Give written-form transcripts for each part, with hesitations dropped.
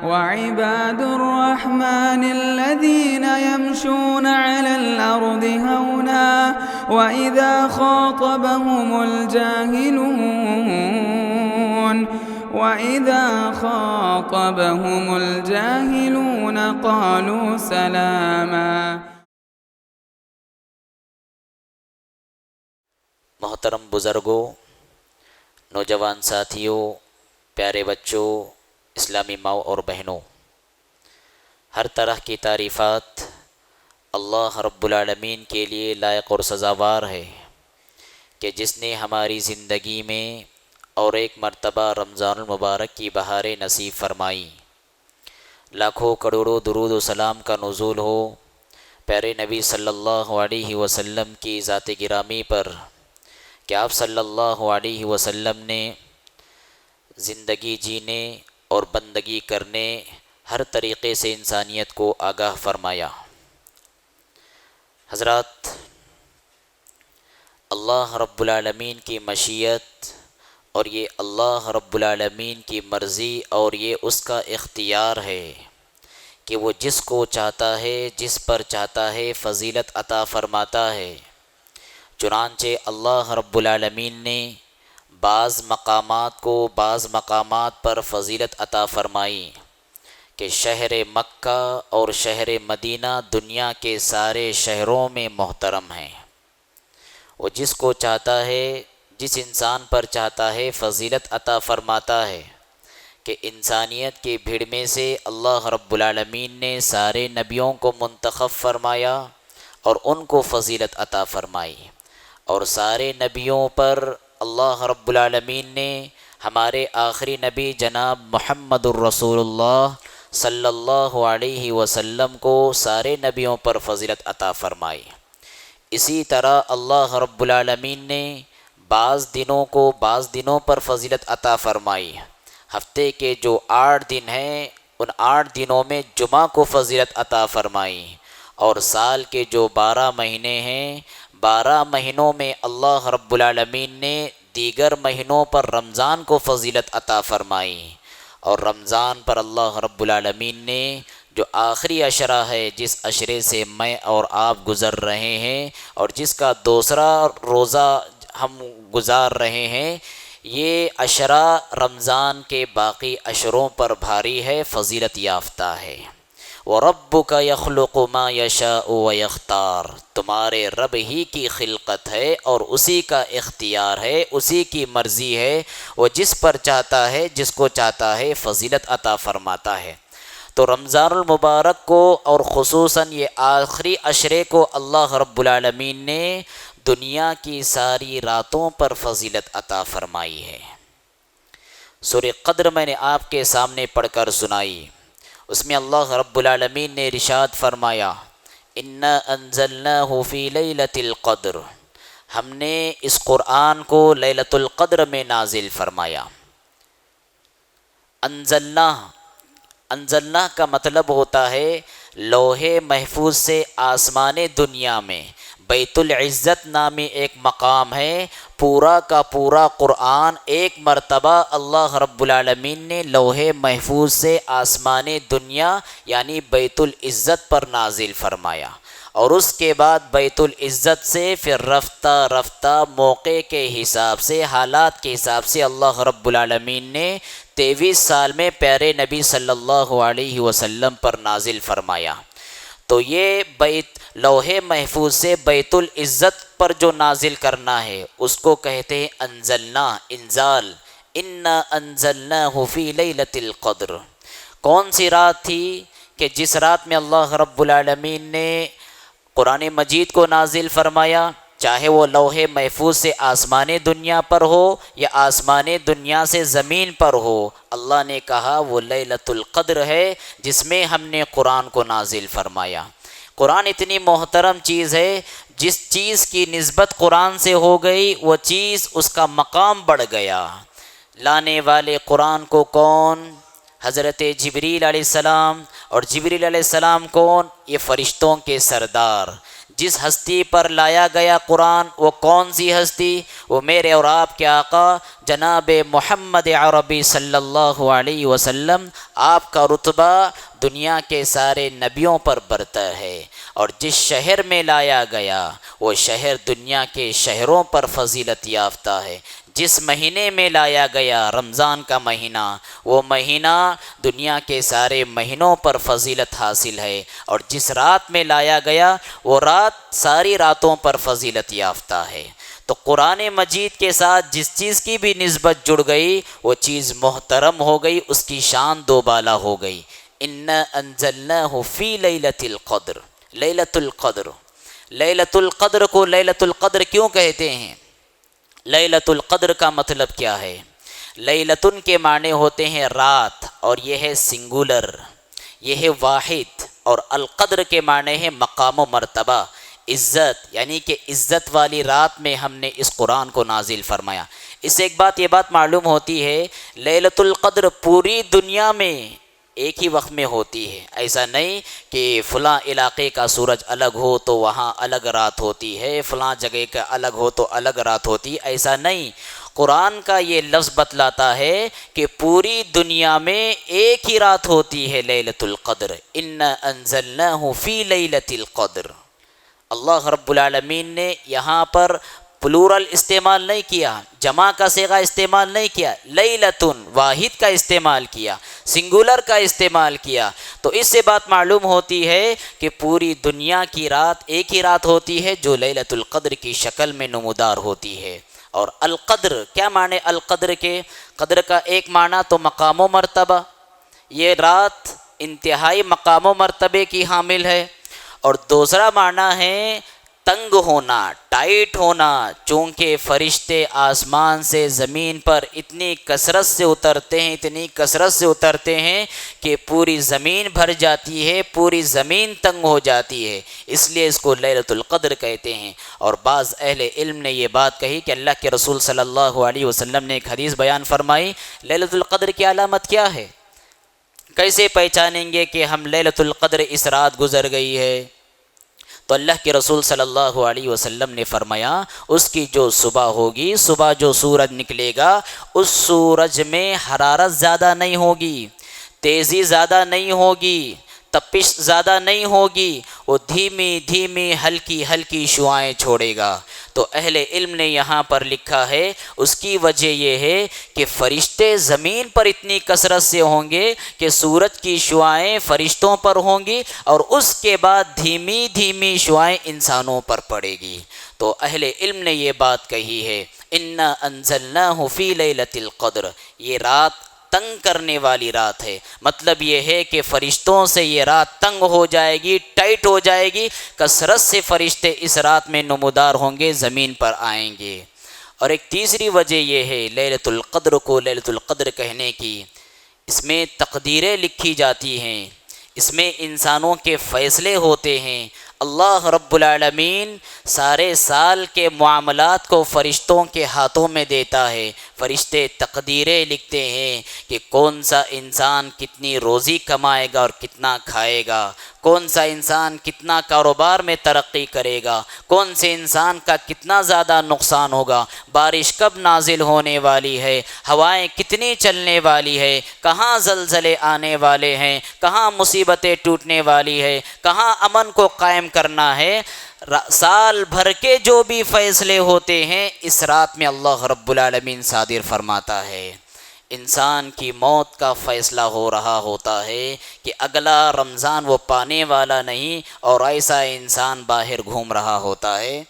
وعباد الرحمن الذين يمشون على الأرض هونا وإذا خاطبهم الجاهلون قالوا سلاما۔ محترم بزرگوں، نوجوان ساتھیوں، پیارے بچوں، اسلامی ماؤں اور بہنوں، ہر طرح کی تعریفات اللہ رب العالمین کے لیے لائق اور سزاوار ہے کہ جس نے ہماری زندگی میں اور ایک مرتبہ رمضان المبارک کی بہاریں نصیب فرمائی۔ لاکھوں کروڑوں درود و سلام کا نزول ہو پیارے نبی صلی اللہ علیہ وسلم کی ذات گرامی پر کہ آپ صلی اللہ علیہ وسلم نے زندگی جینے اور بندگی کرنے ہر طریقے سے انسانیت کو آگاہ فرمایا۔ حضرات، اللہ رب العالمین کی مشیت اور یہ اللہ رب العالمین کی مرضی اور یہ اس کا اختیار ہے کہ وہ جس کو چاہتا ہے، جس پر چاہتا ہے فضیلت عطا فرماتا ہے۔ چنانچہ اللہ رب العالمین نے بعض مقامات کو بعض مقامات پر فضیلت عطا فرمائی کہ شہر مکہ اور شہر مدینہ دنیا کے سارے شہروں میں محترم ہیں۔ وہ جس کو چاہتا ہے، جس انسان پر چاہتا ہے فضیلت عطا فرماتا ہے کہ انسانیت کی بھیڑ میں سے اللہ رب العالمین نے سارے نبیوں کو منتخب فرمایا اور ان کو فضیلت عطا فرمائی، اور سارے نبیوں پر اللہ رب العالمین نے ہمارے آخری نبی جناب محمد الرسول اللہ صلی اللہ علیہ وسلم کو سارے نبیوں پر فضیلت عطا فرمائی۔ اسی طرح اللہ رب العالمین نے بعض دنوں کو بعض دنوں پر فضیلت عطا فرمائی۔ ہفتے کے جو 8 دن ہیں ان 8 دنوں میں جمعہ کو فضیلت عطا فرمائی، اور سال کے جو 12 مہینے ہیں 12 مہینوں میں اللہ رب العالمین نے دیگر مہینوں پر رمضان کو فضیلت عطا فرمائی، اور رمضان پر اللہ رب العالمین نے جو آخری عشرہ ہے، جس عشرے سے میں اور آپ گزر رہے ہیں اور جس کا دوسرا روزہ ہم گزار رہے ہیں، یہ عشرہ رمضان کے باقی عشروں پر بھاری ہے، فضیلت یافتہ ہے۔ وَرَبُّكَ يَخْلُقُ مَا يَشَاءُ وَيَخْتَارُ، تمہارے رب ہی کی خلقت ہے اور اسی کا اختیار ہے، اسی کی مرضی ہے، وہ جس پر چاہتا ہے، جس کو چاہتا ہے فضیلت عطا فرماتا ہے۔ تو رمضان المبارک کو اور خصوصاً یہ آخری عشرے کو اللہ رب العالمین نے دنیا کی ساری راتوں پر فضیلت عطا فرمائی ہے۔ سورہ قدر میں نے آپ کے سامنے پڑھ کر سنائی، اس میں اللہ رب العالمین نے ارشاد فرمایا اِنَّا أَنزَلْنَاهُ فِي لَيْلَةِ الْقَدْرِ، ہم نے اس قرآن کو لیلۃ القدر میں نازل فرمایا۔ انزلنا کا مطلب ہوتا ہے لوح محفوظ سے آسمان دنیا میں بیت العزت نامی ایک مقام ہے، پورا کا پورا قرآن ایک مرتبہ اللہ رب العالمین نے لوح محفوظ سے آسمان دنیا یعنی بیت العزت پر نازل فرمایا، اور اس کے بعد بیت العزت سے پھر رفتہ رفتہ موقع کے حساب سے، حالات کے حساب سے اللہ رب العالمین نے 23 سال میں پیارے نبی صلی اللہ علیہ وسلم پر نازل فرمایا۔ تو یہ لوح محفوظ سے بیت العزت پر جو نازل کرنا ہے اس کو کہتے ہیں انزلنا، انزال۔ انا انزلناہ فی لیلۃ القدر۔ کون سی رات تھی کہ جس رات میں اللہ رب العالمین نے قرآن مجید کو نازل فرمایا، چاہے وہ لوح محفوظ سے آسمان دنیا پر ہو یا آسمان دنیا سے زمین پر ہو، اللہ نے کہا وہ لیلۃ القدر ہے جس میں ہم نے قرآن کو نازل فرمایا۔ قرآن اتنی محترم چیز ہے، جس چیز کی نسبت قرآن سے ہو گئی وہ چیز اس کا مقام بڑھ گیا۔ لانے والے قرآن کو کون؟ حضرت جبریل علیہ السلام، اور جبریل علیہ السلام کون؟ یہ فرشتوں کے سردار۔ جس ہستی پر لایا گیا قرآن وہ کون سی ہستی؟ وہ میرے اور آپ کے آقا جناب محمد عربی صلی اللہ علیہ وسلم۔ آپ کا رتبہ دنیا کے سارے نبیوں پر برتر ہے، اور جس شہر میں لایا گیا وہ شہر دنیا کے شہروں پر فضیلت یافتہ ہے۔ جس مہینے میں لایا گیا رمضان کا مہینہ، وہ مہینہ دنیا کے سارے مہینوں پر فضیلت حاصل ہے، اور جس رات میں لایا گیا وہ رات ساری راتوں پر فضیلت یافتہ ہے۔ تو قرآن مجید کے ساتھ جس چیز کی بھی نسبت جڑ گئی وہ چیز محترم ہو گئی، اس کی شان دوبالا ہو گئی۔ اِنَّا أَنزَلْنَاهُ فِي لَيْلَةِ الْقَدْرِ، لیلۃ القدر۔ لیلۃ القدر کو لیلۃ القدر کیوں کہتے ہیں؟ لیلۃ القدر کا مطلب کیا ہے؟ لیلتن کے معنی ہوتے ہیں رات، اور یہ ہے سنگولر، یہ ہے واحد، اور القدر کے معنی ہے مقام و مرتبہ، عزت، یعنی کہ عزت والی رات میں ہم نے اس قرآن کو نازل فرمایا۔ اس سے ایک بات یہ بات معلوم ہوتی ہے، لیلۃ القدر پوری دنیا میں ایک ہی وقت میں ہوتی ہے۔ ایسا نہیں کہ فلاں علاقے کا سورج الگ ہو تو وہاں الگ رات ہوتی ہے، فلاں جگہ کا الگ ہو تو الگ رات ہوتی ہے، ایسا نہیں۔ قرآن کا یہ لفظ بتلاتا ہے کہ پوری دنیا میں ایک ہی رات ہوتی ہے لیلۃ القدر۔ اِنَّا أَنزَلْنَاهُ فِي لَيْلَةِ الْقَدْرِ۔ اللہ رب العالمین نے یہاں پر پلورل استعمال نہیں کیا، جمع کا صیغہ استعمال نہیں کیا، لیلتن واحد کا استعمال کیا، سنگولر کا استعمال کیا۔ تو اس سے بات معلوم ہوتی ہے کہ پوری دنیا کی رات ایک ہی رات ہوتی ہے جو لیلۃ القدر کی شکل میں نمودار ہوتی ہے۔ اور القدر کیا معنی القدر کے؟ قدر کا ایک معنی تو مقام و مرتبہ، یہ رات انتہائی مقام و مرتبے کی حامل ہے، اور دوسرا معنی ہے تنگ ہونا، ٹائٹ ہونا، چونکہ فرشتے آسمان سے زمین پر اتنی کثرت سے اترتے ہیں، اتنی کثرت سے اترتے ہیں کہ پوری زمین بھر جاتی ہے، پوری زمین تنگ ہو جاتی ہے، اس لیے اس کو لیلۃ القدر کہتے ہیں۔ اور بعض اہل علم نے یہ بات کہی کہ اللہ کے رسول صلی اللہ علیہ وسلم نے ایک حدیث بیان فرمائی، لیلۃ القدر کی علامت کیا ہے؟ کیسے پہچانیں گے کہ ہم لیلۃ القدر اس رات گزر گئی ہے؟ تو اللہ کے رسول صلی اللہ علیہ وسلم نے فرمایا اس کی جو صبح ہوگی، صبح جو سورج نکلے گا، اس سورج میں حرارت زیادہ نہیں ہوگی، تیزی زیادہ نہیں ہوگی، تپش زیادہ نہیں ہوگی، وہ دھیمی دھیمی ہلکی ہلکی شعائیں چھوڑے گا۔ تو اہل علم نے یہاں پر لکھا ہے اس کی وجہ یہ ہے کہ فرشتے زمین پر اتنی کثرت سے ہوں گے کہ سورج کی شعائیں فرشتوں پر ہوں گی، اور اس کے بعد دھیمی دھیمی شعائیں انسانوں پر پڑے گی۔ تو اہل علم نے یہ بات کہی ہے، اِنَّا أَنزَلْنَاهُ فِي لَيْلَةِ الْقَدْرِ، یہ رات تنگ کرنے والی رات ہے، مطلب یہ ہے کہ فرشتوں سے یہ رات تنگ ہو جائے گی، ٹائٹ ہو جائے گی، کثرت سے فرشتے اس رات میں نمودار ہوں گے، زمین پر آئیں گے۔ اور ایک تیسری وجہ یہ ہے لیلۃ القدر کو لیلۃ القدر کہنے کی، اس میں تقدیریں لکھی جاتی ہیں، اس میں انسانوں کے فیصلے ہوتے ہیں۔ اللہ رب العالمین سارے سال کے معاملات کو فرشتوں کے ہاتھوں میں دیتا ہے، فرشتے تقدیریں لکھتے ہیں کہ کون سا انسان کتنی روزی کمائے گا اور کتنا کھائے گا، کون سا انسان کتنا کاروبار میں ترقی کرے گا، کون سے انسان کا کتنا زیادہ نقصان ہوگا، بارش کب نازل ہونے والی ہے، ہوائیں کتنی چلنے والی ہے، کہاں زلزلے آنے والے ہیں، کہاں مصیبتیں ٹوٹنے والی ہے، کہاں امن کو قائم کرنا ہے۔ سال بھر کے جو بھی فیصلے ہوتے ہیں اس رات میں اللہ رب العالمین صادر فرماتا ہے۔ انسان کی موت کا فیصلہ ہو رہا ہوتا ہے کہ اگلا رمضان وہ پانے والا نہیں، اور ایسا انسان باہر گھوم رہا ہوتا ہے۔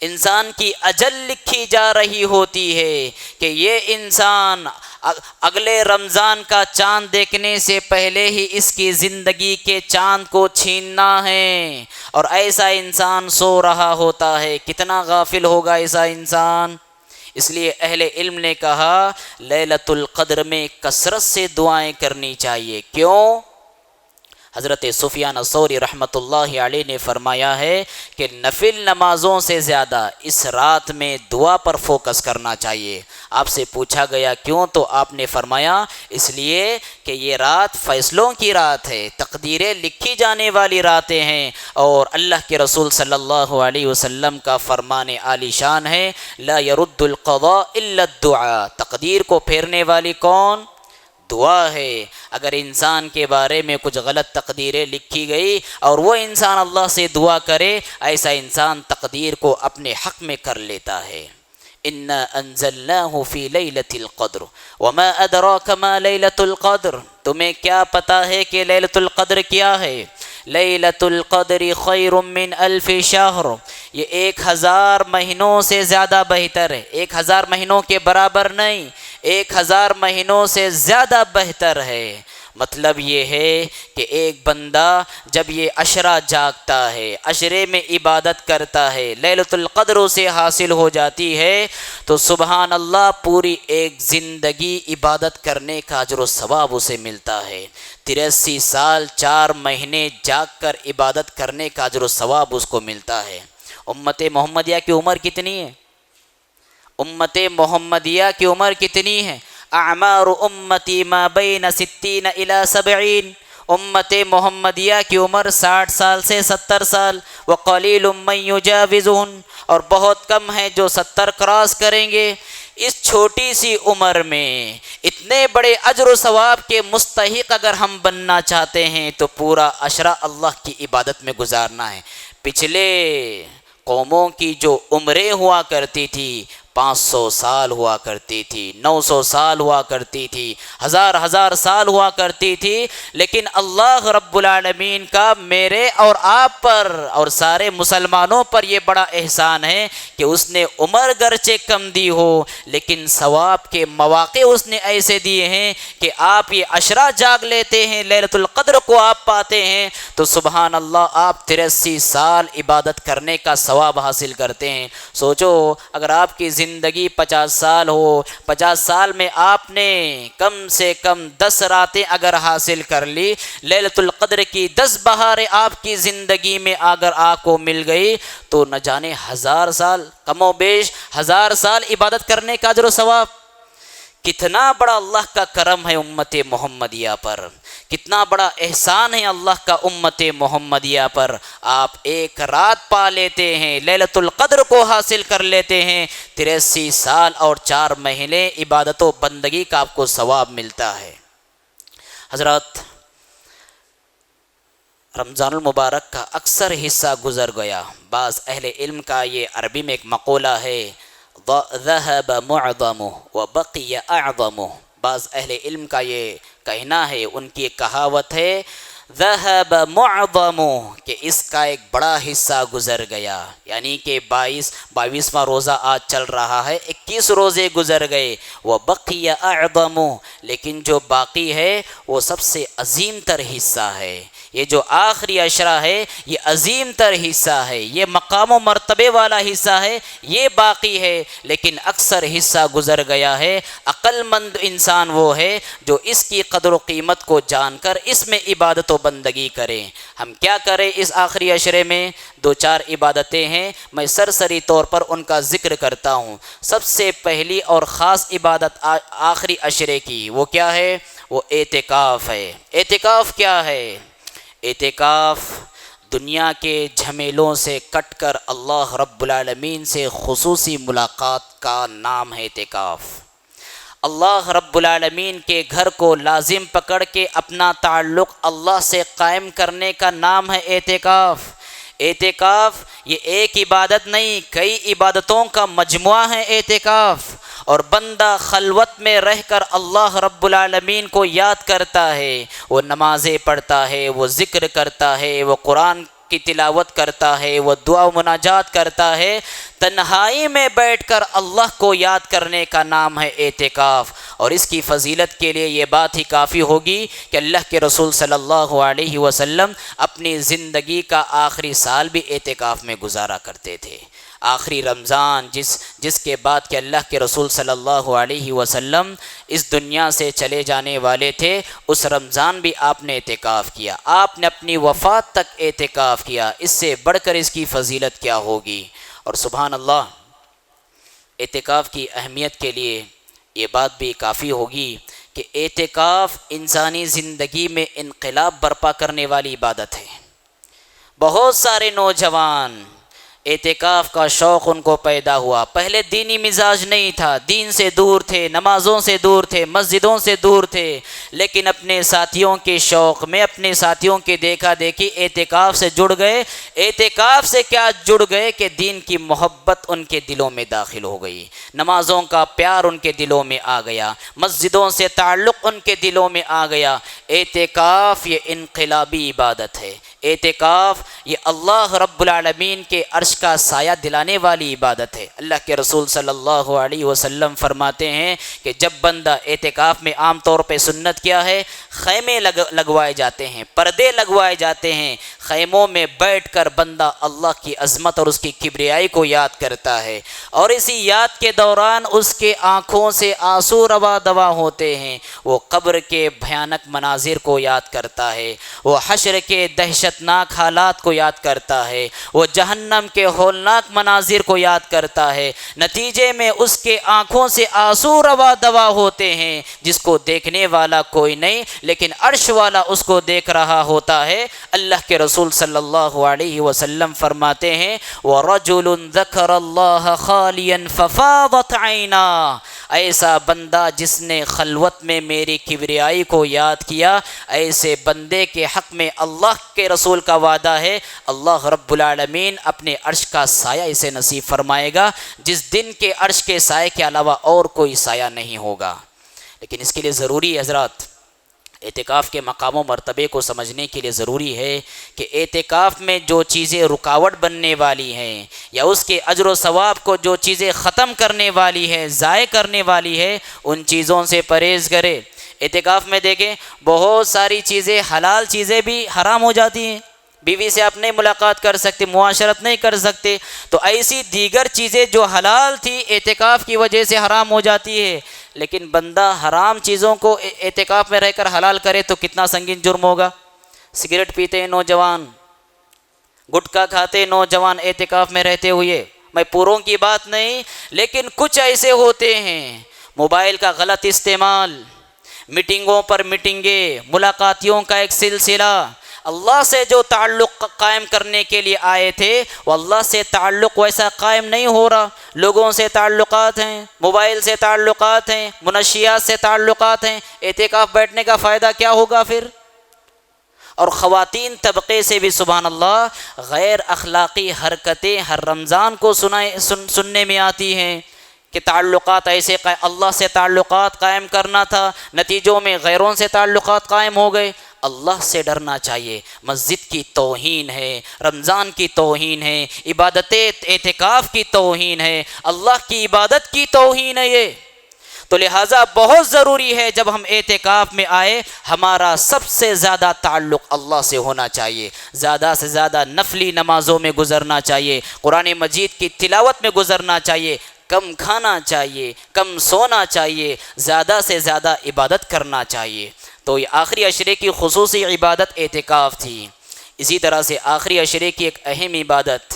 انسان کی اجل لکھی جا رہی ہوتی ہے کہ یہ انسان اگلے رمضان کا چاند دیکھنے سے پہلے ہی اس کی زندگی کے چاند کو چھیننا ہے، اور ایسا انسان سو رہا ہوتا ہے۔ کتنا غافل ہوگا ایسا انسان؟ اس لیے اہل علم نے کہا لیلۃ القدر میں کثرت سے دعائیں کرنی چاہیے۔ کیوں؟ حضرت سفیان ثوری رحمۃ اللہ علیہ نے فرمایا ہے کہ نفل نمازوں سے زیادہ اس رات میں دعا پر فوکس کرنا چاہیے۔ آپ سے پوچھا گیا کیوں، تو آپ نے فرمایا اس لیے کہ یہ رات فیصلوں کی رات ہے، تقدیریں لکھی جانے والی راتیں ہیں، اور اللہ کے رسول صلی اللہ علیہ وسلم کا فرمان عالی شان ہے، لا يرد القضاء الا الدعاء، تقدیر کو پھیرنے والی کون؟ دعا ہے۔ اگر انسان کے بارے میں کچھ غلط تقدیریں لکھی گئی اور وہ انسان اللہ سے دعا کرے، ایسا انسان تقدیر کو اپنے حق میں کر لیتا ہے۔ انا انزلناہ فی لیلۃ القدر وما ادراک ما لیلۃ القدر، تمہیں کیا پتا ہے کہ لیلۃ القدر کیا ہے؟ لیلۃ القدر خیر من الف شہر، یہ 1000 مہینوں سے زیادہ بہتر ہے، 1000 مہینوں کے برابر نہیں، 1000 مہینوں سے زیادہ بہتر ہے۔ مطلب یہ ہے کہ ایک بندہ جب یہ عشرہ جاگتا ہے، عشرے میں عبادت کرتا ہے، لیلۃ القدر اسے حاصل ہو جاتی ہے، تو سبحان اللہ پوری ایک زندگی عبادت کرنے کا اجر و ثواب اسے ملتا ہے۔ 83 سال 4 مہینے جاگ کر عبادت کرنے کا اجر و ثواب اس کو ملتا ہے۔ امت محمدیہ کی عمر کتنی ہے؟ امت محمدیہ کی عمر کتنی ہے؟ اعمار امتی ما بین 60 الی 70، امت محمدیہ کی عمر 60 سال سے 70 سال، وقلیل من یجاوزہن، اور بہت کم ہیں جو 70 کراس کریں گے۔ اس چھوٹی سی عمر میں اتنے بڑے اجر و ثواب کے مستحق اگر ہم بننا چاہتے ہیں تو پورا عشرہ اللہ کی عبادت میں گزارنا ہے۔ پچھلے قوموں کی جو عمریں ہوا کرتی تھی 500 سال ہوا کرتی تھی، 900 سال ہوا کرتی تھی، ہزار سال ہوا کرتی تھی، لیکن اللہ رب العالمین کا میرے اور آپ پر اور سارے مسلمانوں پر یہ بڑا احسان ہے کہ اس نے عمر گرچہ کم دی ہو لیکن ثواب کے مواقع اس نے ایسے دیے ہیں کہ آپ یہ عشرہ جاگ لیتے ہیں، لیلۃ القدر کو آپ پاتے ہیں تو سبحان اللہ آپ 83 سال عبادت کرنے کا ثواب حاصل کرتے ہیں۔ سوچو اگر آپ کی زندگی 50 سال ہو، 50 سال میں آپ نے کم سے کم 10 راتیں اگر حاصل کر لی، لیلۃ القدر کی 10 بہاریں آپ کی زندگی میں اگر آپ کو مل گئی تو نہ جانے 1000 سال، کم و بیش 1000 سال عبادت کرنے کا اجر و ثواب۔ کتنا بڑا اللہ کا کرم ہے امت محمدیہ پر، کتنا بڑا احسان ہے اللہ کا امت محمدیہ پر۔ آپ ایک رات پا لیتے ہیں، لیلۃ القدر کو حاصل کر لیتے ہیں، 83 سال اور 4 مہینے عبادت و بندگی کا آپ کو ثواب ملتا ہے۔ حضرات رمضان المبارک کا اکثر حصہ گزر گیا۔ بعض اہل علم کا یہ عربی میں ایک مقولہ ہے، ذهب معظمه وبقي اعظمه، بعض اہل علم کا یہ کہنا ہے، ان کی ایک کہاوت ہے ذهب معظمه، کہ اس کا ایک بڑا حصہ گزر گیا، یعنی کہ 22واں روزہ آج چل رہا ہے، 21 روزے گزر گئے، وبقي اعظمه، لیکن جو باقی ہے وہ سب سے عظیم تر حصہ ہے۔ یہ جو آخری عشرہ ہے یہ عظیم تر حصہ ہے، یہ مقام و مرتبے والا حصہ ہے، یہ باقی ہے، لیکن اکثر حصہ گزر گیا ہے۔ عقل مند انسان وہ ہے جو اس کی قدر و قیمت کو جان کر اس میں عبادت و بندگی کریں۔ ہم کیا کریں اس آخری عشرے میں؟ 2-4 عبادتیں ہیں، میں سرسری طور پر ان کا ذکر کرتا ہوں۔ سب سے پہلی اور خاص عبادت آخری عشرے کی وہ کیا ہے؟ وہ اعتکاف ہے۔ اعتکاف کیا ہے؟ اعتکاف دنیا کے جھمیلوں سے کٹ کر اللہ رب العالمین سے خصوصی ملاقات کا نام ہے اعتکاف۔ اللہ رب العالمین کے گھر کو لازم پکڑ کے اپنا تعلق اللہ سے قائم کرنے کا نام ہے اعتکاف۔ اعتکاف یہ ایک عبادت نہیں، کئی عبادتوں کا مجموعہ ہے اعتکاف، اور بندہ خلوت میں رہ کر اللہ رب العالمین کو یاد کرتا ہے، وہ نمازیں پڑھتا ہے، وہ ذکر کرتا ہے، وہ قرآن کی تلاوت کرتا ہے، وہ دعا و مناجات کرتا ہے، تنہائی میں بیٹھ کر اللہ کو یاد کرنے کا نام ہے اعتکاف۔ اور اس کی فضیلت کے لیے یہ بات ہی کافی ہوگی کہ اللہ کے رسول صلی اللہ علیہ وسلم اپنی زندگی کا آخری سال بھی اعتکاف میں گزارا کرتے تھے۔ آخری رمضان جس کے بعد کہ اللہ کے رسول صلی اللہ علیہ وسلم اس دنیا سے چلے جانے والے تھے، اس رمضان بھی آپ نے اعتکاف کیا، آپ نے اپنی وفات تک اعتکاف کیا، اس سے بڑھ کر اس کی فضیلت کیا ہوگی۔ اور سبحان اللہ، اعتکاف کی اہمیت کے لیے یہ بات بھی کافی ہوگی کہ اعتکاف انسانی زندگی میں انقلاب برپا کرنے والی عبادت ہے۔ بہت سارے نوجوان اعتکاف کا شوق ان کو پیدا ہوا، پہلے دینی مزاج نہیں تھا، دین سے دور تھے، نمازوں سے دور تھے، مسجدوں سے دور تھے، لیکن اپنے ساتھیوں کے شوق میں، اپنے ساتھیوں کے دیکھا دیکھی اعتکاف سے جڑ گئے۔ اعتکاف سے کیا جڑ گئے کہ دین کی محبت ان کے دلوں میں داخل ہو گئی، نمازوں کا پیار ان کے دلوں میں آ گیا، مسجدوں سے تعلق ان کے دلوں میں آ گیا۔ اعتکاف یہ انقلابی عبادت ہے، اعتکاف یہ اللہ رب العالمین کے عرش کا سایہ دلانے والی عبادت ہے۔ اللہ کے رسول صلی اللہ علیہ وسلم فرماتے ہیں کہ جب بندہ اعتکاف میں عام طور پہ سنت کیا ہے، خیمے لگوائے جاتے ہیں، پردے لگوائے جاتے ہیں، خیموں میں بیٹھ کر بندہ اللہ کی عظمت اور اس کی کبریائی کو یاد کرتا ہے، اور اسی یاد کے دوران اس کے آنکھوں سے آنسو روا دوا ہوتے ہیں۔ وہ قبر کے بھیانک مناظر کو یاد کرتا ہے، وہ حشر کے دہشتناک حالات کو یاد کرتا ہے، وہ جہنم کے ہولناک مناظر کو یاد کرتا ہے۔ نتیجے میں اس کے آنکھوں سے آنسو روا دوا ہوتے ہیں، جس کو دیکھنے والا کوئی نہیں لیکن عرش والا اس کو دیکھ رہا ہوتا ہے۔ اللہ کے رسول صلی اللہ علیہ وسلم فرماتے ہیں وَرَجُلٌ ذَكَرَ اللَّهَ خَالِيًا فَفَاضَتْ عَيْنَاهُ، ایسا بندہ جس نے خلوت میں میری کبریائی کو یاد کیا، ایسے بندے کے حق میں اللہ کے رسول کا وعدہ ہے، اللہ رب العالمین اپنے عرش کا سایہ اسے نصیب فرمائے گا، جس دن کے عرش کے سائے کے علاوہ اور کوئی سایہ نہیں ہوگا۔ لیکن اس کے لیے ضروری ہے حضرات، اعتکاف کے مقام و مرتبے کو سمجھنے کے لیے ضروری ہے کہ اعتکاف میں جو چیزیں رکاوٹ بننے والی ہیں یا اس کے اجر و ثواب کو جو چیزیں ختم کرنے والی ہے، ضائع کرنے والی ہے، ان چیزوں سے پرہیز کرے۔ اعتکاف میں دیکھیں بہت ساری چیزیں، حلال چیزیں بھی حرام ہو جاتی ہیں، بیوی سے آپ نہیں ملاقات کر سکتے، معاشرت نہیں کر سکتے، تو ایسی دیگر چیزیں جو حلال تھی اعتکاف کی وجہ سے حرام ہو جاتی ہے۔ لیکن بندہ حرام چیزوں کو اعتکاف میں رہ کر حلال کرے تو کتنا سنگین جرم ہوگا۔ سگریٹ پیتے ہیں نوجوان، گٹکا کھاتے نوجوان اعتکاف میں رہتے ہوئے، میں پوروں کی بات نہیں، لیکن کچھ ایسے ہوتے ہیں، موبائل کا غلط استعمال، میٹنگوں پر میٹنگیں، ملاقاتیوں کا ایک سلسلہ، اللہ سے جو تعلق قائم کرنے کے لیے آئے تھے وہ اللہ سے تعلق ویسا قائم نہیں ہو رہا، لوگوں سے تعلقات ہیں، موبائل سے تعلقات ہیں، منشیات سے تعلقات ہیں، اعتکاف بیٹھنے کا فائدہ کیا ہوگا پھر؟ اور خواتین طبقے سے بھی سبحان اللہ غیر اخلاقی حرکتیں ہر رمضان کو سننے میں آتی ہیں کہ تعلقات ایسے اللہ سے تعلقات قائم کرنا تھا، نتیجوں میں غیروں سے تعلقات قائم ہو گئے۔ اللہ سے ڈرنا چاہیے، مسجد کی توہین ہے، رمضان کی توہین ہے، عبادت اعتکاف کی توہین ہے، اللہ کی عبادت کی توہین ہے یہ۔ تو لہٰذا بہت ضروری ہے جب ہم اعتکاف میں آئے ہمارا سب سے زیادہ تعلق اللہ سے ہونا چاہیے، زیادہ سے زیادہ نفلی نمازوں میں گزرنا چاہیے، قرآن مجید کی تلاوت میں گزرنا چاہیے، کم کھانا چاہیے، کم سونا چاہیے، زیادہ سے زیادہ عبادت کرنا چاہیے۔ تو یہ آخری عشرے کی خصوصی عبادت اعتکاف تھی۔ اسی طرح سے آخری عشرے کی ایک اہم عبادت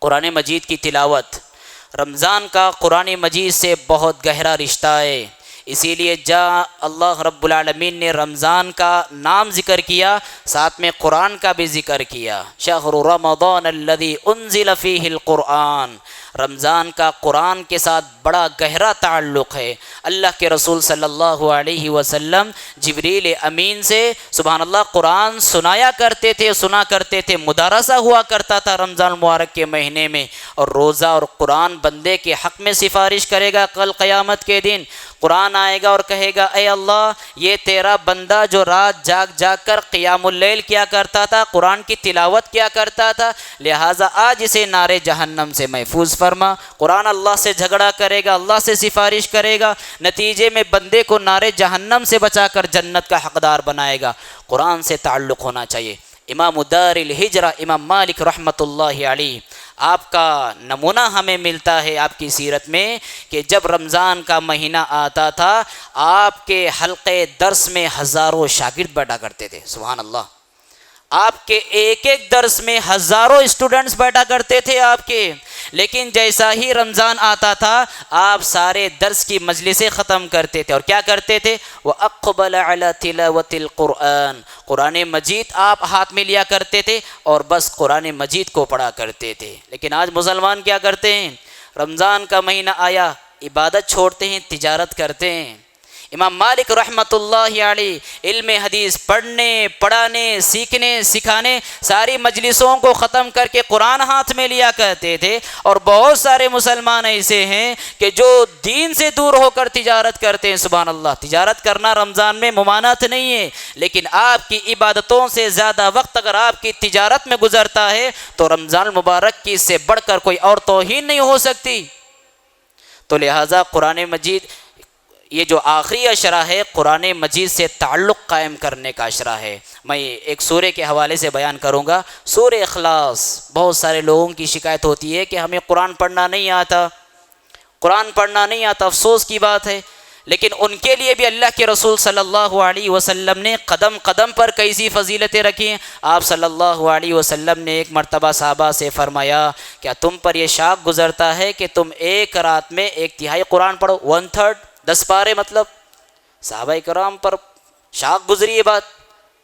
قرآن مجید کی تلاوت۔ رمضان کا قرآن مجید سے بہت گہرا رشتہ ہے، اسی لیے اللہ رب العالمین نے رمضان کا نام ذکر کیا، ساتھ میں قرآن کا بھی ذکر کیا۔ شہر رمضان الذی انزل فیہ القرآن، رمضان کا قرآن کے ساتھ بڑا گہرا تعلق ہے۔ اللہ کے رسول صلی اللہ علیہ وسلم جبریل امین سے سبحان اللہ قرآن سنا کرتے تھے، مدارسہ ہوا کرتا تھا رمضان المبارک کے مہینے میں، اور روزہ اور قرآن بندے کے حق میں سفارش کرے گا۔ کل قیامت کے دن قرآن آئے گا اور کہے گا اے اللہ یہ تیرا بندہ جو رات جاگ جاگ کر قیام اللیل کیا کرتا تھا، قرآن کی تلاوت کیا کرتا تھا، لہٰذا آج اسے نار جہنم سے محفوظ فرما۔ قرآن اللہ سے جھگڑا کرے گا، اللہ سے سفارش کرے گا، نتیجے میں بندے کو نار جہنم سے بچا کر جنت کا حقدار بنائے گا۔ قرآن سے تعلق ہونا چاہیے۔ امام دار الہجرہ امام مالک رحمۃ اللہ علیہ آپ کا نمونہ ہمیں ملتا ہے آپ کی سیرت میں کہ جب رمضان کا مہینہ آتا تھا آپ کے حلقے درس میں ہزاروں شاگرد بیٹھا کرتے تھے. سبحان اللہ. آپ کے ایک ایک درس میں ہزاروں اسٹوڈنٹس بیٹھا کرتے تھے آپ کے. لیکن جیسا ہی رمضان آتا تھا آپ سارے درس کی مجلسیں ختم کرتے تھے اور کیا کرتے تھے؟ وَأَقْبَلَ عَلَى تِلَاوَةِ الْقُرْآنِ، قرآن مجید آپ ہاتھ میں لیا کرتے تھے اور بس قرآن مجید کو پڑھا کرتے تھے. لیکن آج مسلمان کیا کرتے ہیں؟ رمضان کا مہینہ آیا عبادت چھوڑتے ہیں، تجارت کرتے ہیں. امام مالک رحمۃ اللہ علیہ علم حدیث پڑھنے، پڑھانے، سیکھنے، سکھانے ساری مجلسوں کو ختم کر کے قرآن ہاتھ میں لیا کرتے تھے. اور بہت سارے مسلمان ایسے ہیں کہ جو دین سے دور ہو کر تجارت کرتے ہیں. سبحان اللہ. تجارت کرنا رمضان میں ممانعت نہیں ہے، لیکن آپ کی عبادتوں سے زیادہ وقت اگر آپ کی تجارت میں گزرتا ہے تو رمضان المبارک کی اس سے بڑھ کر کوئی اور توہین نہیں ہو سکتی. تو لہٰذا قرآن مجید یہ جو آخری اشرہ ہے قرآن مجید سے تعلق قائم کرنے کا اشرہ ہے. میں ایک سورہ کے حوالے سے بیان کروں گا. سورہ اخلاص. بہت سارے لوگوں کی شکایت ہوتی ہے کہ ہمیں قرآن پڑھنا نہیں آتا، قرآن پڑھنا نہیں آتا. افسوس کی بات ہے، لیکن ان کے لیے بھی اللہ کے رسول صلی اللہ علیہ وسلم نے قدم قدم پر کیسی فضیلتیں رکھی ہیں. آپ صلی اللہ علیہ وسلم نے ایک مرتبہ صحابہ سے فرمایا کیا تم پر یہ شاق گزرتا ہے کہ تم ایک رات میں 1/3 قرآن پڑھو؟ 1/3 10 پارے. مطلب صحابہ کرام پر شاق گزری یہ بات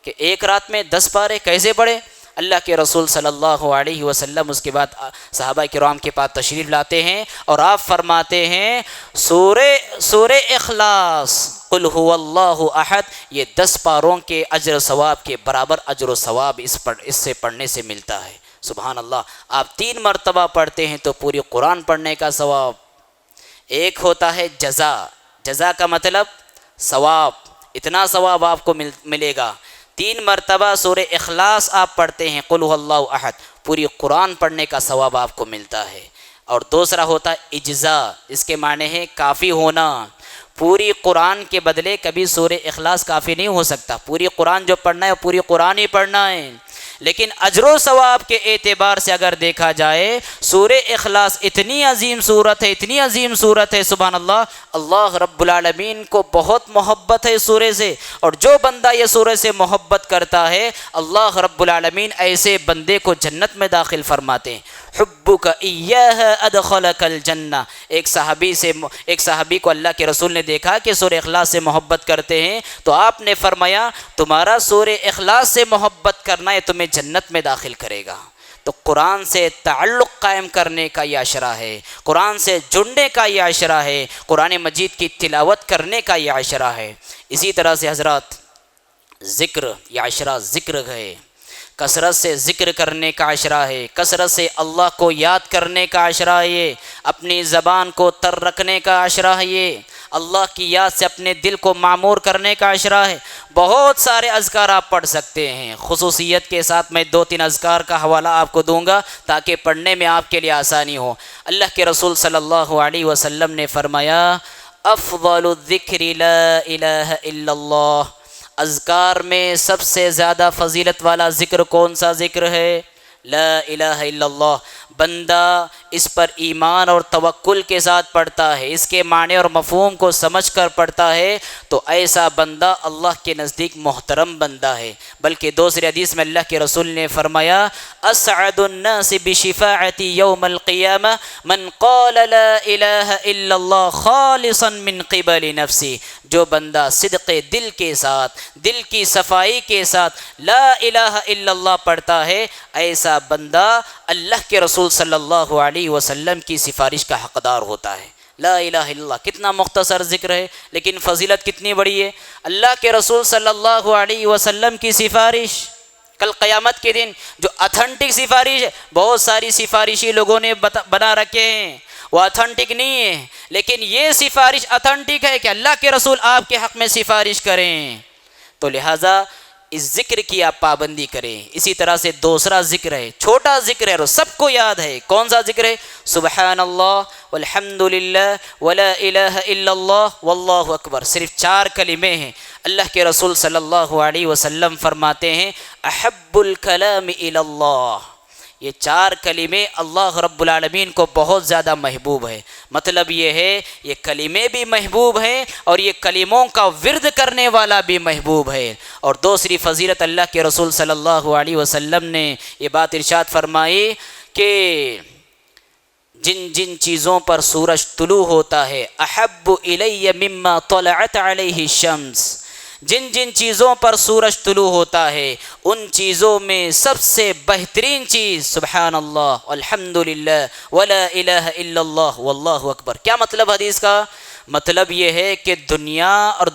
کہ ایک رات میں 10 پارے کیسے پڑھے؟ اللہ کے رسول صلی اللہ علیہ وسلم اس کے بعد صحابہ کرام کے پاس تشریف لاتے ہیں اور آپ فرماتے ہیں سورہ اخلاص قل هو اللہ احد، یہ 10 پاروں کے اجر و ثواب کے برابر اجر و ثواب اس سے پڑھنے سے ملتا ہے. سبحان اللہ. آپ 3 مرتبہ پڑھتے ہیں تو پوری قرآن پڑھنے کا ثواب. ایک ہوتا ہے جزا. جزا کا مطلب ثواب، اتنا ثواب آپ کو ملے گا. 3 مرتبہ سورہ اخلاص آپ پڑھتے ہیں قل هو اللہ احد، پوری قرآن پڑھنے کا ثواب آپ کو ملتا ہے. اور دوسرا ہوتا ہے اجزا، اس کے معنی ہے کافی ہونا. پوری قرآن کے بدلے کبھی سورہ اخلاص کافی نہیں ہو سکتا. پوری قرآن جو پڑھنا ہے پوری قرآن ہی پڑھنا ہے. لیکن اجر و ثواب کے اعتبار سے اگر دیکھا جائے سورہ اخلاص اتنی عظیم صورت ہے، اتنی عظیم صورت ہے. سبحان اللہ. اللہ رب العالمین کو بہت محبت ہے سورہ سے، اور جو بندہ یہ سورہ سے محبت کرتا ہے اللہ رب العالمین ایسے بندے کو جنت میں داخل فرماتے ہیں. حبک ایاہ ادخلک الجنہ. ایک صحابی کو اللہ کے رسول نے دیکھا کہ سورہ اخلاص سے محبت کرتے ہیں تو آپ نے فرمایا تمہارا سورہ اخلاص سے محبت کرنا ہے تمہیں جنت میں داخل کرے گا. تو قرآن سے تعلق قائم کرنے کا یہ اشرہ ہے، قرآن سے جڑنے کا یہ اشرہ ہے، قرآن مجید کی تلاوت کرنے کا یہ اشرہ ہے. اسی طرح سے حضرات ذکر، یہ اشرہ ذکر ہے، کثرت سے ذکر کرنے کا اشرہ ہے، کثرت سے اللہ کو یاد کرنے کا اشرہ ہے، یہ اپنی زبان کو تر رکھنے کا اشرہ ہے، یہ اللہ کی یاد سے اپنے دل کو معمور کرنے کا اشرہ ہے. بہت سارے اذکار آپ پڑھ سکتے ہیں. خصوصیت کے ساتھ میں 2-3 اذکار کا حوالہ آپ کو دوں گا تاکہ پڑھنے میں آپ کے لیے آسانی ہو. اللہ کے رسول صلی اللہ علیہ وسلم نے فرمایا افضل الذکر لا الہ الا اللہ. اذکار میں سب سے زیادہ فضیلت والا ذکر کون سا ذکر ہے؟ لا الہ الا اللہ. بندہ اس پر ایمان اور توکل کے ساتھ پڑھتا ہے، اس کے معنی اور مفہوم کو سمجھ کر پڑھتا ہے تو ایسا بندہ اللہ کے نزدیک محترم بندہ ہے. بلکہ دوسری حدیث میں اللہ کے رسول نے فرمایا اسعد الناس بشفاعتی یوم القیامہ من قال لا الہ الا اللہ خالصا من قبل نفسی. جو بندہ صدق دل کے ساتھ، دل کی صفائی کے ساتھ لا الہ الا اللہ پڑھتا ہے ایسا بندہ اللہ کے رسول صلی اللہ علیہ وسلم کی سفارش کا حقدار ہوتا ہے. لا الہ الا اللہ کتنا مختصر ذکر ہے لیکن فضیلت کتنی بڑی ہے. اللہ کے رسول صلی اللہ علیہ وسلم کی سفارش کل قیامت کے دن جو اتھینٹک سفارش ہے، بہت ساری سفارشی لوگوں نے بنا رکھے ہیں، وہ اتھینٹک نہیں ہے، لیکن یہ سفارش اتھینٹک ہے کہ اللہ کے رسول آپ کے حق میں سفارش کریں. تو لہٰذا اس ذکر کی آپ پابندی کریں. اسی طرح سے دوسرا ذکر ہے، چھوٹا ذکر ہے اور سب کو یاد ہے. کون سا ذکر ہے؟ سبحان اللہ والحمد للہ ولا الہ الا اللہ واللہ اکبر. صرف 4 کلمے ہیں. اللہ کے رسول صلی اللہ علیہ وسلم فرماتے ہیں احب الکلام الی اللہ. یہ 4 کلمے اللہ رب العالمین کو بہت زیادہ محبوب ہے۔ مطلب یہ ہے یہ کلمے بھی محبوب ہیں اور یہ کلموں کا ورد کرنے والا بھی محبوب ہے۔ اور دوسری فضیلت اللہ کے رسول صلی اللہ علیہ وسلم نے یہ بات ارشاد فرمائی کہ جن جن چیزوں پر سورج طلوع ہوتا ہے احب الی مما طلعت علیہ الشمس، جن جن چیزوں پر سورج طلوع ہوتا ہے ان چیزوں میں سب سے بہترین چیز سبحان اللہ الحمدللہ ولا الہ الا اللہ واللہ اکبر۔ کیا مطلب حدیث کا؟ مطلب یہ ہے کہ دنیا اور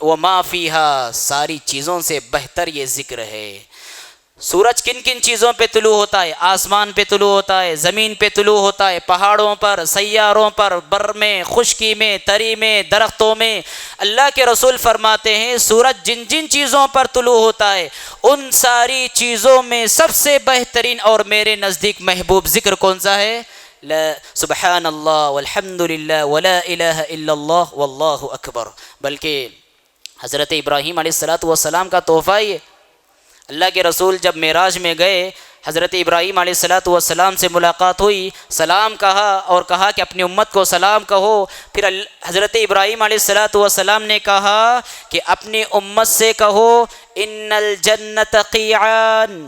وما فیہا ساری چیزوں سے بہتر یہ ذکر ہے۔ سورج کن کن چیزوں پہ طلوع ہوتا ہے؟ آسمان پہ طلوع ہوتا ہے، زمین پہ طلوع ہوتا ہے، پہاڑوں پر، سیاروں پر، بر میں، خشکی میں، تری میں، درختوں میں۔ اللہ کے رسول فرماتے ہیں سورج جن جن چیزوں پر طلوع ہوتا ہے ان ساری چیزوں میں سب سے بہترین اور میرے نزدیک محبوب ذکر کون سا ہے؟ سبحان اللہ والحمد للہ ولا الہ الا اللہ واللہ اکبر۔ بلکہ حضرت ابراہیم علیہ السلام کا تحفہ یہ، اللہ کے رسول جب معراج میں گئے حضرت ابراہیم علیہ السلام سے ملاقات ہوئی، سلام کہا اور کہا کہ اپنی امت کو سلام کہو۔ پھر حضرت ابراہیم علیہ السلام نے کہا کہ اپنی امت سے کہو ان الجنت قیعان،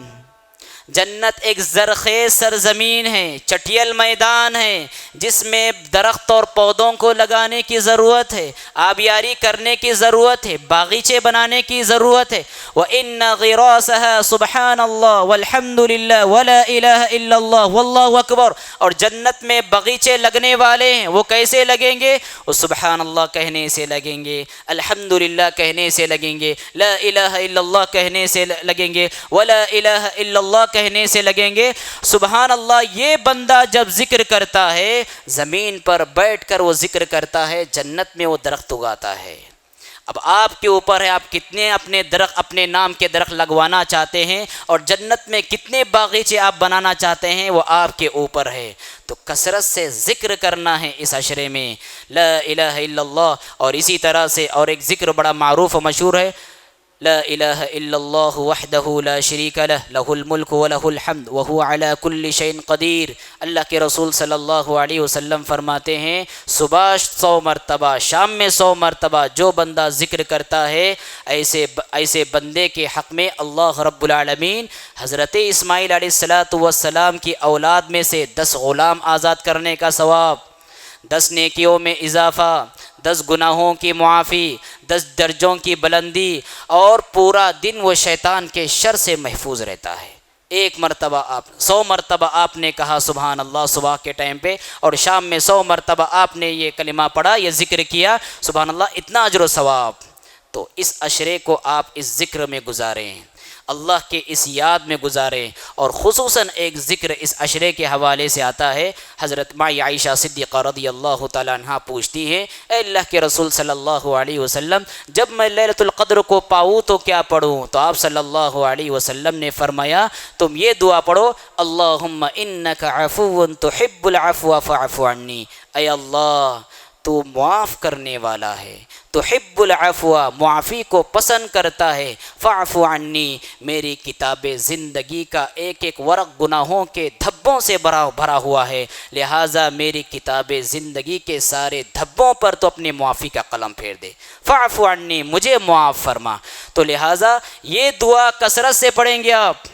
جنت ایک زرخیز سرزمین ہے، چٹیل میدان ہے جس میں درخت اور پودوں کو لگانے کی ضرورت ہے، آبیاری کرنے کی ضرورت ہے، باغیچے بنانے کی ضرورت ہے۔ وَإِنَّ غِرَاسَهَا سُبْحَانَ اللَّهِ وَالْحَمْدُ لِلَّهِ وَلَا إِلَهَ إِلَّا اللَّهُ وَاللَّهُ أَكْبَرُ۔ اور جنت میں باغیچے لگنے والے ہیں، وہ کیسے لگیں گے؟ وہ سبحان اللہ کہنے سے لگیں گے، الحمد للہ کہنے سے لگیں گے، لا الہ الا اللہ کہنے سے لگیں گے، ولا الہ الا اللہ کہنے سے لگیں گے۔ سبحان اللہ، یہ بندہ جب ذکر کرتا ہے زمین پر بیٹھ کر وہ ذکر کرتا ہے، جنت میں وہ درخت اگاتا ہے۔ اب آپ کے اوپر ہے آپ کتنے اپنے نام کے درخت لگوانا چاہتے ہیں اور جنت میں کتنے باغیچے آپ بنانا چاہتے ہیں، وہ آپ کے اوپر ہے۔ تو کثرت سے ذکر کرنا ہے اس عشرے میں لا الہ الا اللہ۔ اور اسی طرح سے اور ایک ذکر بڑا معروف و مشہور ہے، لا الہ الا اللہ وحدہ لا شریک لہ لہ الملک ولہ الحمد وہو علی کل شیء قدیر۔ اللہ کے رسول صلی اللہ علیہ وسلم فرماتے ہیں صبح 100 مرتبہ، شام میں 100 مرتبہ جو بندہ ذکر کرتا ہے ایسے بندے کے حق میں اللہ رب العالمین حضرت اسماعیل علیہ السلام کی اولاد میں سے 10 غلام آزاد کرنے کا ثواب، 10 نیکیوں میں اضافہ، 10 گناہوں کی معافی، 10 درجوں کی بلندی، اور پورا دن وہ شیطان کے شر سے محفوظ رہتا ہے۔ 1 مرتبہ 100 مرتبہ آپ نے کہا سبحان اللہ صبح کے ٹائم پہ، اور شام میں 100 مرتبہ آپ نے یہ کلمہ پڑھا، یہ ذکر کیا سبحان اللہ، اتنا اجر و ثواب۔ تو اس عشرے کو آپ اس ذکر میں گزاریں، اللہ کے اس یاد میں گزاریں۔ اور خصوصاً ایک ذکر اس عشرے کے حوالے سے آتا ہے، حضرت مائی عائشہ صدیقہ رضی اللہ تعالیٰ عنہ پوچھتی ہیں اے اللہ کے رسول صلی اللہ علیہ وسلم جب میں لیلۃ القدر کو پاؤں تو کیا پڑھوں؟ تو آپ صلی اللہ علیہ وسلم نے فرمایا تم یہ دعا پڑھو اللہم انک عفو تحب العفو فاعف عنی، اے اللہ تو معاف کرنے والا ہے، تحب العفو معافی کو پسند کرتا ہے، فاعف عنی میری کتاب زندگی کا ایک ایک ورق گناہوں کے دھبوں سے بھرا ہوا ہے، لہٰذا میری کتاب زندگی کے سارے دھبوں پر تو اپنی معافی کا قلم پھیر دے، فاعف عنی مجھے معاف فرما۔ تو لہٰذا یہ دعا کثرت سے پڑھیں گے آپ۔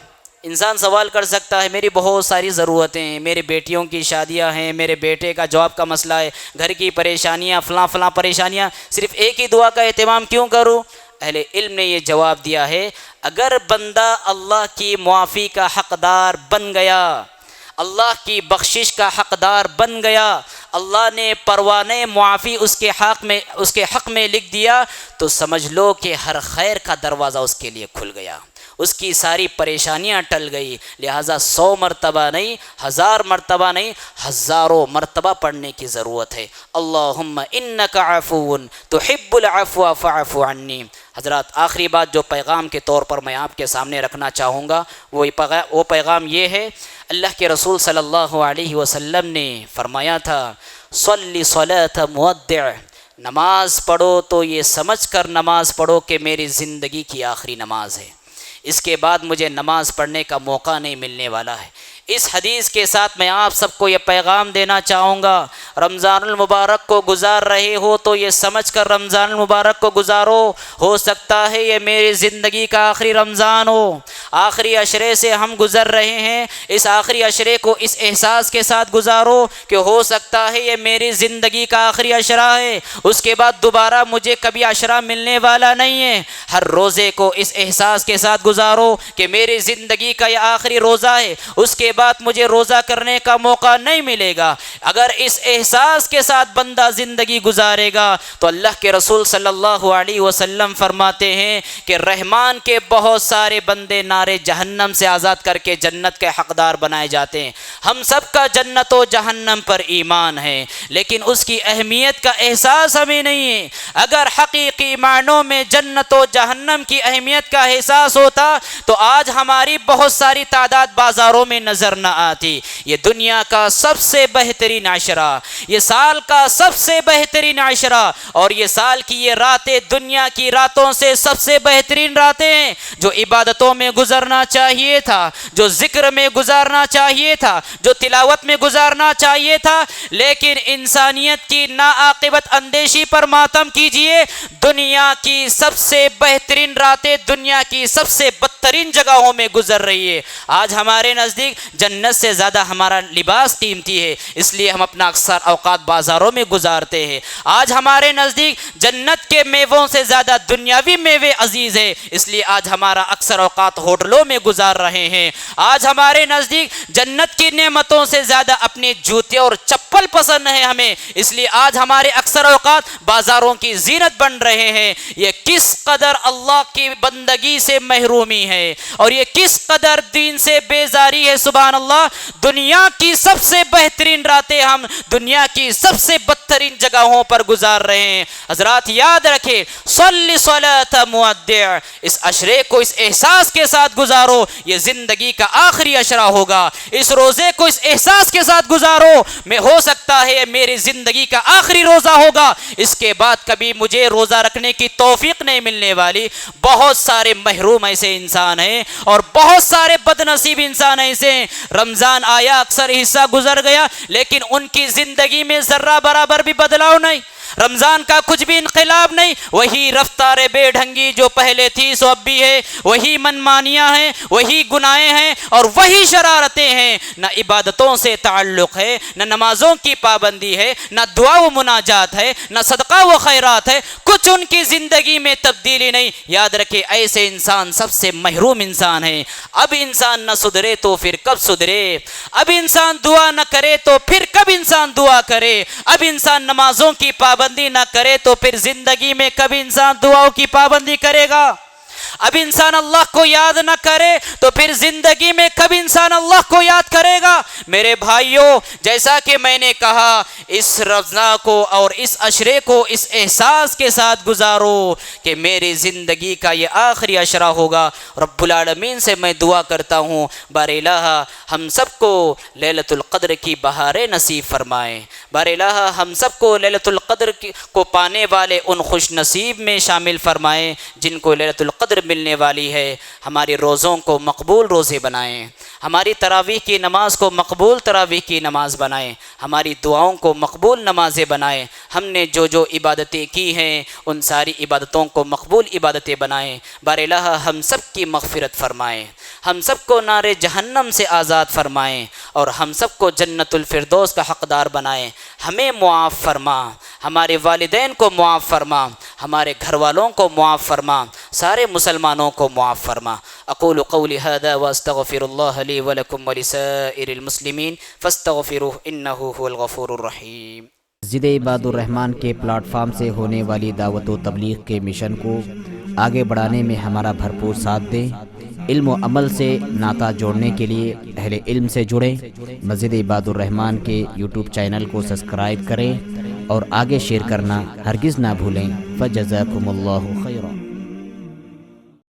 انسان سوال کر سکتا ہے میری بہت ساری ضرورتیں ہیں، میری بیٹیوں کی شادیاں ہیں، میرے بیٹے کا جاب کا مسئلہ ہے، گھر کی پریشانیاں، فلاں پریشانیاں، صرف ایک ہی دعا کا اہتمام کیوں کروں؟ اہل علم نے یہ جواب دیا ہے اگر بندہ اللہ کی معافی کا حقدار بن گیا، اللہ کی بخشش کا حقدار بن گیا، اللہ نے پروانۂ معافی اس کے حق میں لکھ دیا، تو سمجھ لو کہ ہر خیر کا دروازہ اس کے لیے کھل گیا، اس کی ساری پریشانیاں ٹل گئی۔ لہٰذا 100 مرتبہ نہیں، 1000 مرتبہ نہیں، ہزاروں مرتبہ پڑھنے کی ضرورت ہے۔ اللہم انک عفو تحب العفو فاعف عنی۔ حضرات آخری بات جو پیغام کے طور پر میں آپ کے سامنے رکھنا چاہوں گا وہ پیغام یہ ہے، اللہ کے رسول صلی اللہ علیہ وسلم نے فرمایا تھا صلی صلاۃ مودع، نماز پڑھو تو یہ سمجھ کر نماز پڑھو کہ میری زندگی کی آخری نماز ہے، اس کے بعد مجھے نماز پڑھنے کا موقع نہیں ملنے والا ہے۔ اس حدیث کے ساتھ میں آپ سب کو یہ پیغام دینا چاہوں گا، رمضان المبارک کو گزار رہے ہو تو یہ سمجھ کر رمضان المبارک کو گزارو، ہو سکتا ہے یہ میری زندگی کا آخری رمضان ہو۔ آخری عشرے سے ہم گزر رہے ہیں، اس آخری عشرے کو اس احساس کے ساتھ گزارو کہ ہو سکتا ہے یہ میری زندگی کا آخری عشرہ ہے، اس کے بعد دوبارہ مجھے کبھی عشرہ ملنے والا نہیں ہے۔ ہر روزے کو اس احساس کے ساتھ گزارو کہ میری زندگی کا یہ آخری روزہ ہے، اس کے بعد مجھے روزہ کرنے کا موقع نہیں ملے گا۔ اگر اس احساس کے ساتھ بندہ زندگی گزارے گا تو اللہ کے رسول صلی اللہ علیہ وسلم فرماتے ہیں کہ رحمان کے بہت سارے بندے نارے جہنم سے آزاد کر کے جنت کے حقدار بنائے جاتے ہیں۔ ہم سب کا جنت و جہنم پر ایمان ہے، لیکن اس کی اہمیت کا احساس ہمیں نہیں ہے۔ اگر حقیقی معنوں میں جنت و جہنم کی اہمیت کا احساس ہوتا تو آج ہماری بہت ساری تعداد بازاروں میں نظر نہ آتی۔ یہ دنیا کا سب سے بہترین عشرہ، یہ سال کا سب سے بہترین عشرہ، اور یہ سال کی یہ راتیں دنیا کی راتوں سے سب سے بہترین راتیں ہیں، جو عبادتوں میں گزرنا چاہیے تھا، جو ذکر میں گزارنا چاہیے تھا، جو تلاوت میں گزارنا چاہیے تھا، لیکن انسانیت کی ناعاقبت اندیشی پر ماتم کیجئے۔ دنیا کی سب سے بہترین راتیں دنیا کی سب سے بدترین جگہوں میں گزر رہی ہے۔ آج ہمارے نزدیک جنت سے زیادہ ہمارا لباس قیمتی ہے، اس لیے ہم اپنا اکثر اوقات بازاروں میں گزارتے ہیں۔ آج ہمارے نزدیک جنت کے میووں سے زیادہ دنیاوی میوے عزیز ہے، اس لیے آج ہمارا اکثر اوقات ہوٹلوں میں گزار رہے ہیں۔ آج ہمارے نزدیک جنت کی نعمتوں سے زیادہ اپنے جوتے اور چپل پسند ہے ہمیں، اس لیے آج ہمارے اکثر اوقات بازاروں کی زینت بن رہے ہیں۔ یہ کس قدر اللہ کی بندگی سے محرومی ہے، اور یہ کس قدر دین سے بیزاری ہے۔ سبحان اللہ، دنیا کی سب سے بہترین راتیں ہم دنیا کی سب سے بدترین جگہوں پر گزار رہے ہیں۔ حضرات یاد رکھیں، صلی صلاۃ مودع، اس عشرے کو اس احساس کے ساتھ گزارو یہ زندگی کا آخری عشرہ ہوگا۔ اس روزے کو اس احساس کے ساتھ گزارو میں ہو سکتا ہے میری زندگی کا آخری روزہ ہوگا، اس کے بعد کبھی مجھے روزہ رکھنے کی توفیق نہیں ملنے والی۔ بہت سارے محروم ایسے انسان ہیں اور بہت سارے بد نصیب انسان ایسے ہیں، رمضان آیا اکثر حصہ گزر گیا لیکن ان کی زندگی میں ذرہ برابر بھی بدلاؤ نہیں، رمضان کا کچھ بھی انقلاب نہیں، وہی رفتار بے ڈھنگی جو پہلے تھی سو اب بھی ہے، وہی منمانیاں ہیں، وہی گناہیں ہیں اور وہی شرارتیں ہیں۔ نہ عبادتوں سے تعلق ہے، نہ نمازوں کی پابندی ہے، نہ دعا و مناجات ہے، نہ صدقہ و خیرات ہے، کچھ ان کی زندگی میں تبدیلی نہیں۔ یاد رکھے ایسے انسان سب سے محروم انسان ہے۔ اب انسان نہ سدھرے تو پھر کب سدھرے، اب انسان دعا نہ کرے تو پھر کب انسان دعا کرے، اب انسان نمازوں کی پابندی نہ کرے تو پھر زندگی میں کب انسان دعاؤں کی پابندی کرے گا، اب انسان اللہ کو یاد نہ کرے تو پھر زندگی میں کب انسان اللہ کو یاد کرے گا۔ میرے بھائیوں، جیسا کہ میں نے کہا، اس رمضان کو اور اس عشرے کو اس احساس کے ساتھ گزارو کہ میری زندگی کا یہ آخری عشرہ ہوگا۔ رب العالمین سے میں دعا کرتا ہوں بار الہ ہم سب کو لیلۃ القدر کی بہاریں نصیب فرمائیں، بار الہ ہم سب کو لیلۃ القدر کو پانے والے ان خوش نصیب میں شامل فرمائیں جن کو لیلۃ القدر ملنے والی ہے۔ ہمارے روزوں کو مقبول روزے بنائیں، ہماری تراویح کی نماز کو مقبول تراویح کی نماز بنائیں، ہماری دعاؤں کو مقبول نمازیں بنائیں، ہم نے جو جو عبادتیں کی ہیں ان ساری عبادتوں کو مقبول عبادتیں بنائیں۔ بار الہ ہم سب کی مغفرت فرمائیں، ہم سب کو نار جہنم سے آزاد فرمائیں اور ہم سب کو جنت الفردوس کا حقدار بنائیں۔ ہمیں معاف فرما، ہمارے والدین کو معاف فرما، ہمارے گھر والوں کو معاف فرما، سارے مسلمانوں کو معاف فرما۔ اقول قولی ھذا واستغفر اللہ لی ولکم ولسائر المسلمین فاستغفروہ انہ ھو الغفور الرحیم۔ مسجد عباد الرحمن کے پلیٹ فارم سے ہونے والی دعوت و تبلیغ کے مشن کو آگے بڑھانے میں ہمارا بھرپور ساتھ دیں۔ علم و عمل سے ناطہ جوڑنے کے لیے اہل علم سے جڑیں۔ مسجد عباد الرحمن کے یوٹیوب چینل کو سبسکرائب کریں اور آگے شیئر کرنا ہرگز نہ بھولیں۔ فجزاکم اللہ